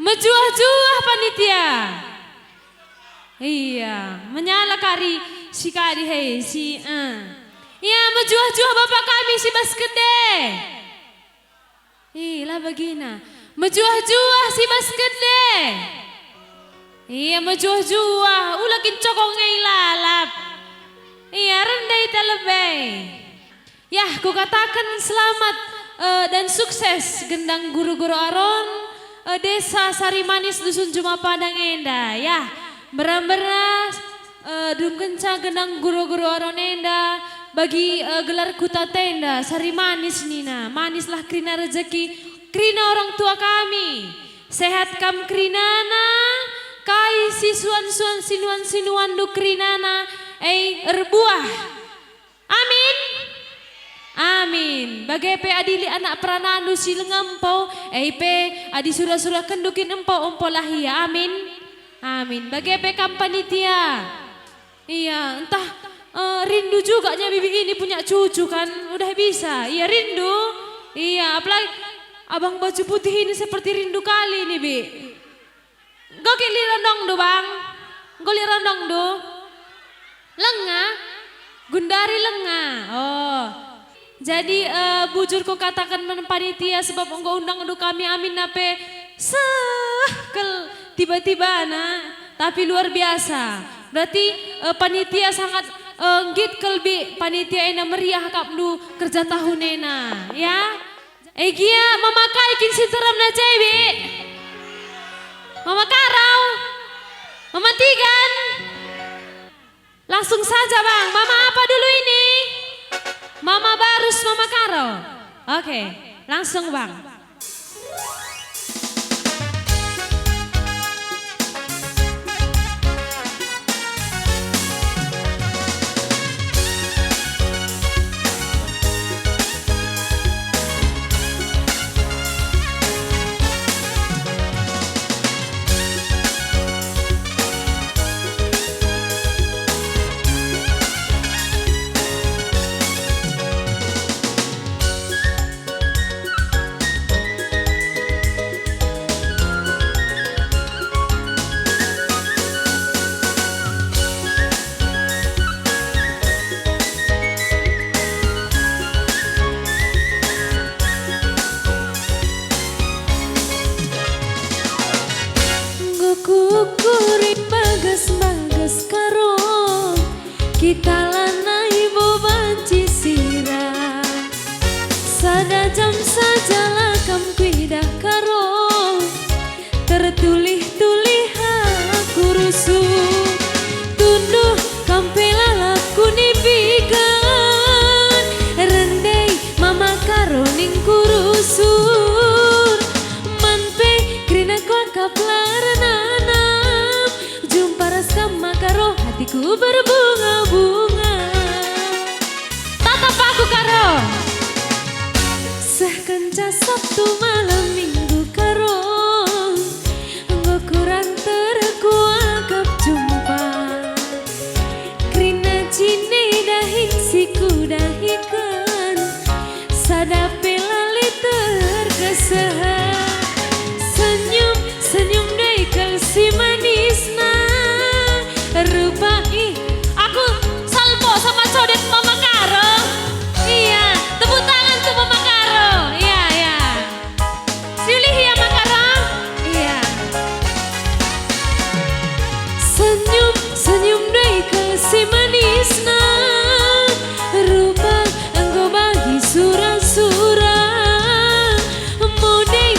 Mejuah-juah panitia. Iya, menyala kari si kari hei si. Iya, mejuah-juah bapak kami si Baskede. Iya begina, mejuah-juah si Baskede. Iya, mejuah-juah, ulakin cokong ngai lalap. Iya, rendai telebay. Ya, ku katakan selamat dan sukses gendang guru-guru Aron desa Sari Manis Dusun Juma Padang Enda. Ya, beras dum kenca gendang guru-guru Aron Enda bagi gelar kuta tenda Sari Manis Nina. Manislah krina rezeki, krina orang tua kami. Sehat kam krinana, kai sisuan-suan sinuan-sinuan du krinana, erbuah. Amin. Amin. Bagai pe adili anak perananu silengempau, pe adi surah-surah kendukin empau lahia. Amin. Amin. Bagai pe kampanitia. Iya, entah rindu juga nya bibi ini punya cucu kan, udah bisa. Iya rindu. Iya, apalagi abang baju putih ini seperti rindu kali nih bi. Gokil lirandong do bang, gokil randong do. Lenga, gundari lenga. Oh. Jadi bujurku katakan panitia sebab engkau undang unduh kami amin nape tiba-tiba tapi luar biasa. Berarti panitia sangat git kelbi panitia ena meriah kapnu kerja tahun ena ya. Gia memakai kin sinteram na cebi. Mama Karau, Mama Tigan. Langsung saja bang, mama apa dulu ini? Mama Barus, Mama Karo. Oke, langsung bang. Kukurin bagas-bagas karo kita lanai bobanci sirah sada jam saja lakam kuidah karo tertulih-tulih aku rusuh tunduh kampela laku nibigan rendai mama karo ning kurusur manpe krina kuakap larana karo hatiku berbunga-bunga. Tatap aku karo. Sekenca Sabtu malam Minggu karo nggo kurang terkuakap jumpa. Krina cine dahing siku dahikan sadape lali terkesah. Senyum senyum dai si manisna rupa aku salvo sama codet Mama Karo. Iya, tepuk tangan tuh Mama Karo. Iya, iya. Silih ya Mama Karo. Iya. Senyum senyum dai si manisna rupa engkau bagi surah-surah modai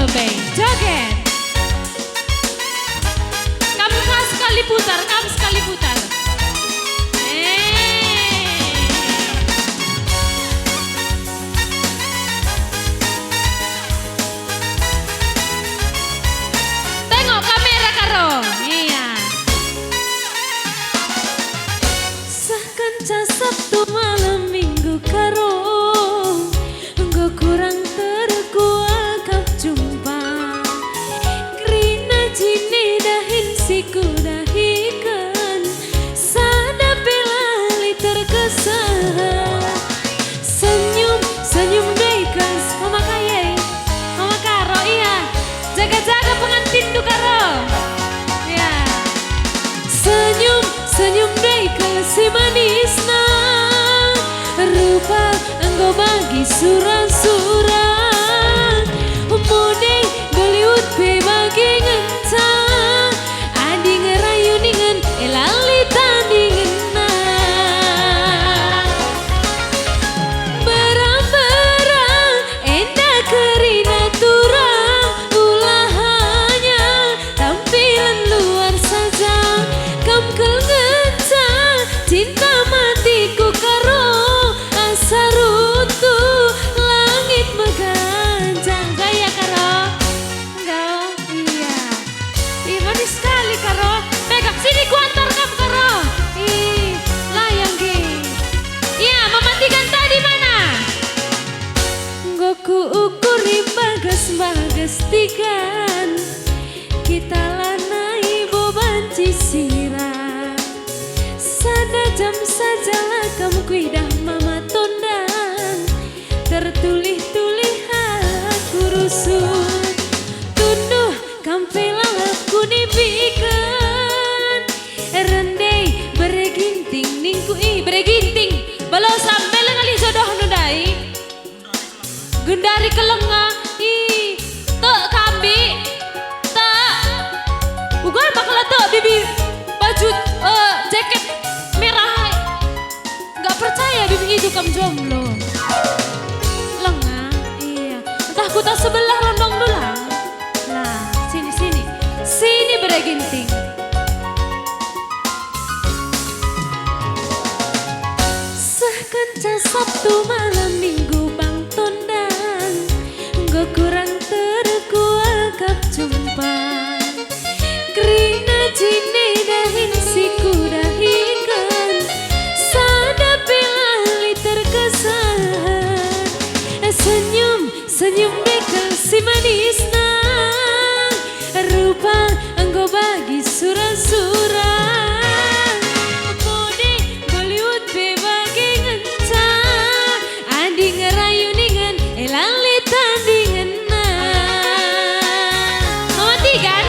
telebay. Joget. Kamu sekali putar, kamu sekali putar. Tengok kamera karo. Iya. Sakanca Sabtu malam minggu karo enggo kurang terkuakap jumpa Krina jine dahin siku dahikan sada pelali terkesan senyum senyum dekas mama kayai mama karo iya jaga-jaga pengantin du karo ya senyum senyum dekas si manisna rupa engkau bagi surang-surang mode Bollywood be bagi ngencang adi ngerayu ningen elali tandingan berang-berang endah kerina turang ulahanya tampilan luar saja kam ngencang cinta matiku karo asa runtu langit meganjang gaya karo enggak iya ih manis sekali karo pegang sini ku antar kamu karo ih layang gi iya mematikan tadi mana goku ukuri bagas-bagas tigan kita lanai boban cisira sada jam sajalah kamu kuidah mama tondang tertulih-tulih aku rusuh tunduh kampelang aku nipikan rendai bereginting ningku bereginting balau sampai lengali jodoh nudai gendari kelenga tek kambi tek ugar bakal tek bibir baju jaket merah nggak percaya bibi itu kamu jomblo lengah iya entah ku tak sebelah rondong dulang nah sini bereginting sakanca Sabtu malam minggu bang tondang gak kurang terkuakap jumpa Krina jine dahin siku dahikan sada pelali terkesan senyum senyum dekel si manisna rupa engkau bagi surang-surang mode Bollywood be bagi ngencang adi ngerayu ningen elali tandingan mematikan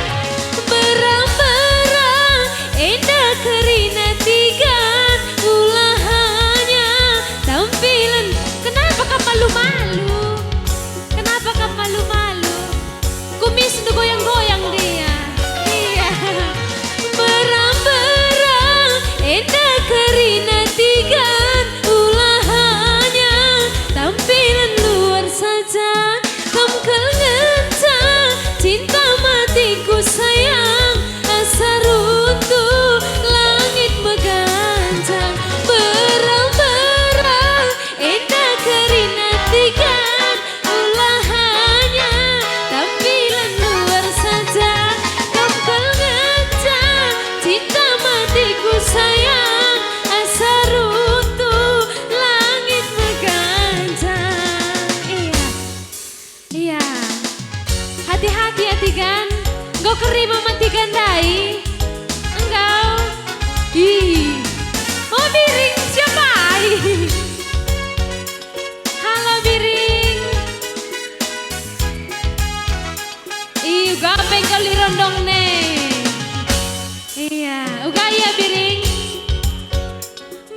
berang-berang endah kerina tigan ulahannya tampilan kenapa kamu malu-malu kenapa kamu malu-malu kumis nu goyang-goyang dia iya berang-berang endah kerina tigan ulahannya tampilan luar saja kamu kengencang cinta matiku sayang asa runtuh langit meganjang berang-berang endah kerina tigan ulahannya tampilan luar saja kamu kengencang cinta matiku sayang asa runtuh langit meganjang iya hati-hati ya tigan engkau keri mematikan dai enggau ih oh biring siapa halo biring ih gapeng kali rondong nih iya uga iya biring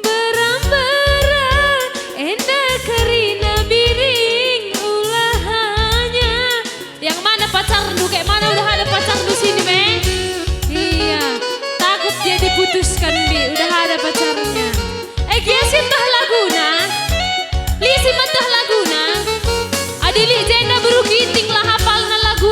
berang-berang endah kerina biring ulahannya yang mana pacar lu kayak mana udah ada pacar lu sini meh iya takut dia diputuskan bi udah ada pacarnya kia sintah laguna li si matah laguna adili jenda berugiting lah hafal na lagu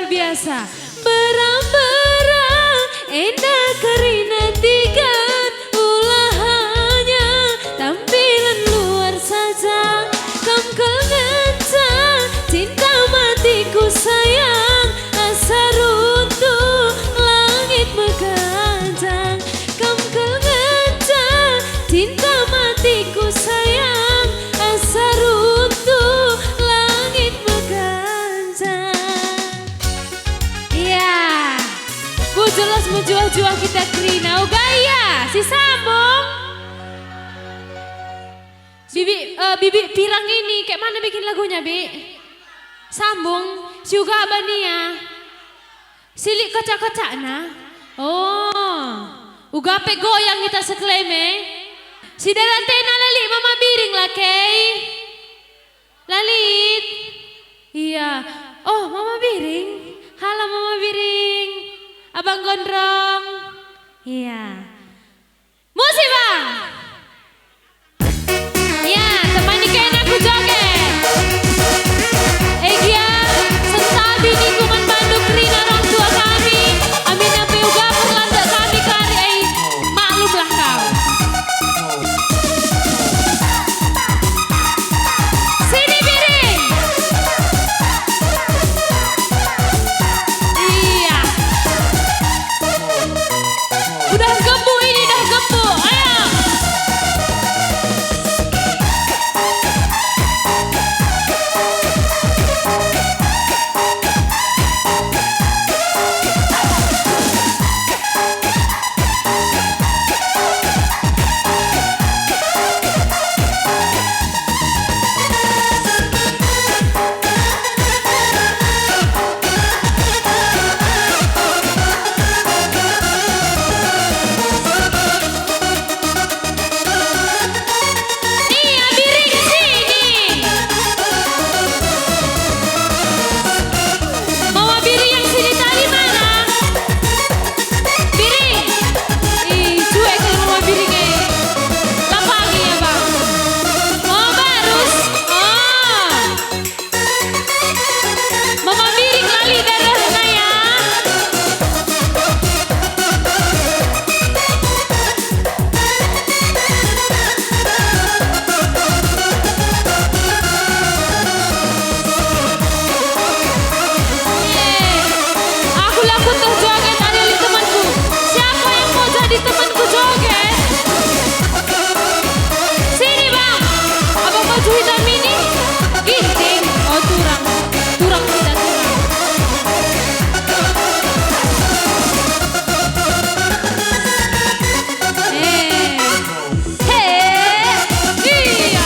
luar biasa. Berang-berang endah kerina tigan ulahnya tampilan luar saja kam kengencang cinta matiku sayang asa runtuh langit mengganjang kam kengencang cinta matiku sayang asa runtuh langit mengganjang. Iya, bu jelas menjual-jual kita Krina. Oh gaya, si sambung. Bibi pirang ini, kayak mana bikin lagunya Bi? Sambung, juga abania. Silik kocak-kocak nah. Oh, ugape goyang kita sekleme. Si darantena lali mama biring lah kei. Lalit. Iya. Oh, mama biring. Halo mama biring. Abang gondrong. Iya. Musik bang. Ya, temani kain aku joget. Egia, sentabi di kuman Bandung Krina orang tua kami. Amin apa juga perlanda kami kari. Maklumlah kau. Sini biring. Iya. Udah gembu ini, udah gembu. Ayo. Iya biring sini. Mama biring yang sini tadi mana? Biring. Ih, cuek kalau mama biring lapangi ya bang. Oh barus. Oh. Mama biring lali darahnya ya. Aku laku terjoget ada di temanku. Siapa yang mau jadi temanku joget? Sini bang. Abang baju hitam ini ginting. Oh turang. Turang kita turang. Iya.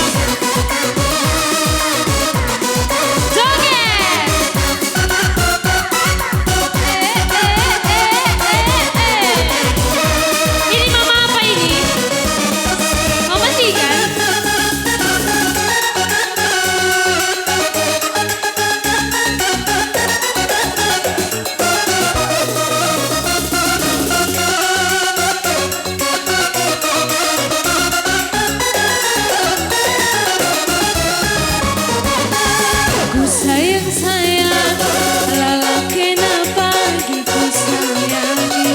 Joget. Ini mama apa ini? Mama tiga. Ku sayang lalaki pagi ku sayangi.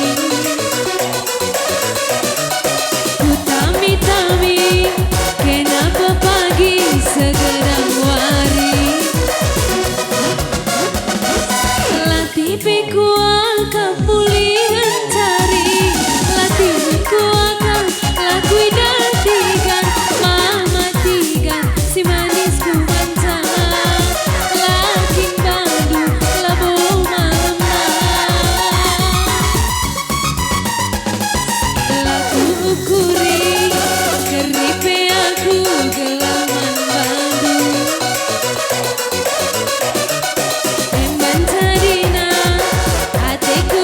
Ku tami-tami kenapa pagi segera wari. Latipiku akan pulihan cari. Latipiku akan lakui datikan. Mama tigan si manisku manca. Laking bandu labu malam laku ukuri keripe aku gelaman bandu. Emban tadina hatiku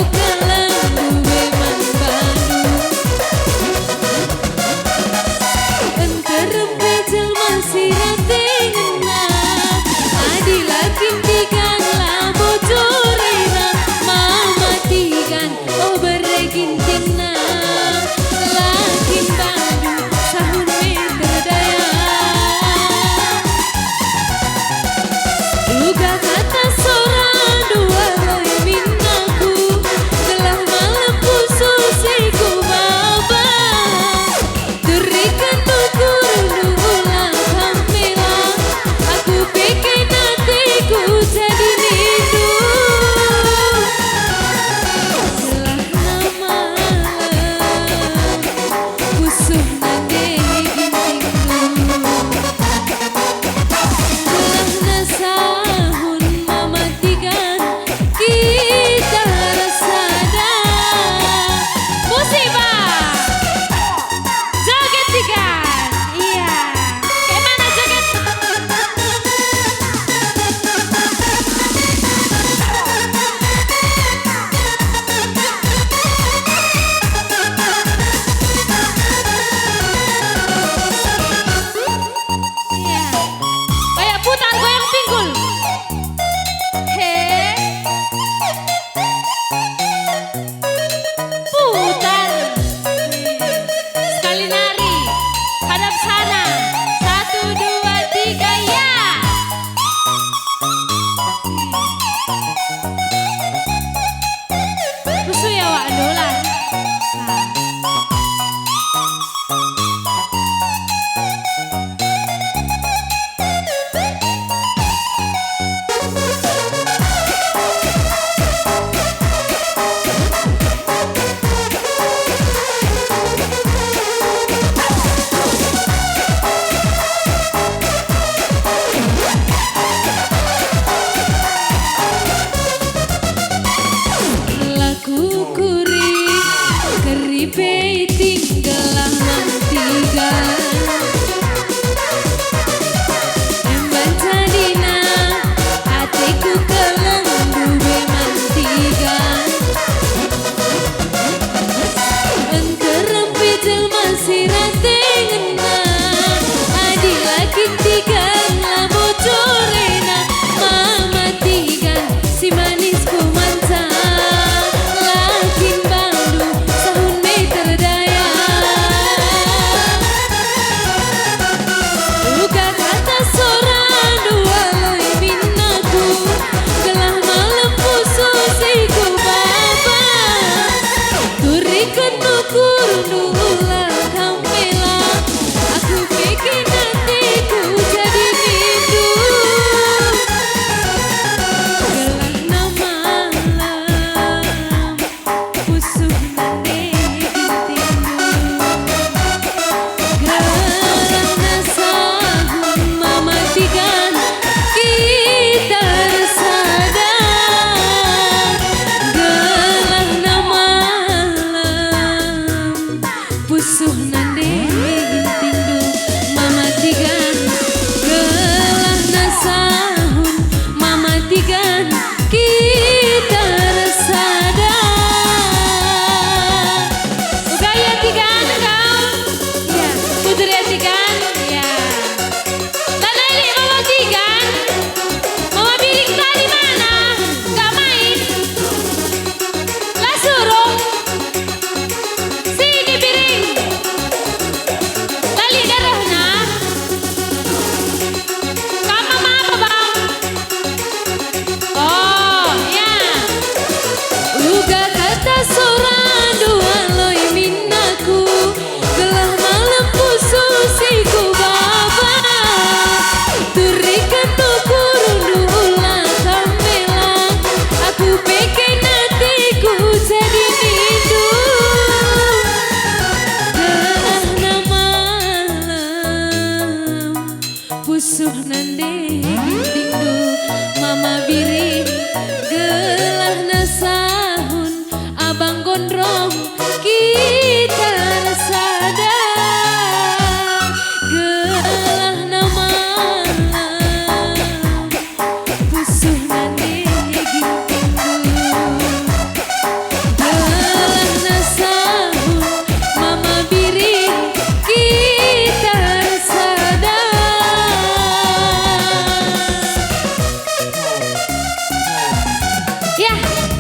Ya,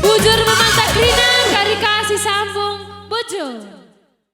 bujur memantak rina, kari kasih sambung, bujur.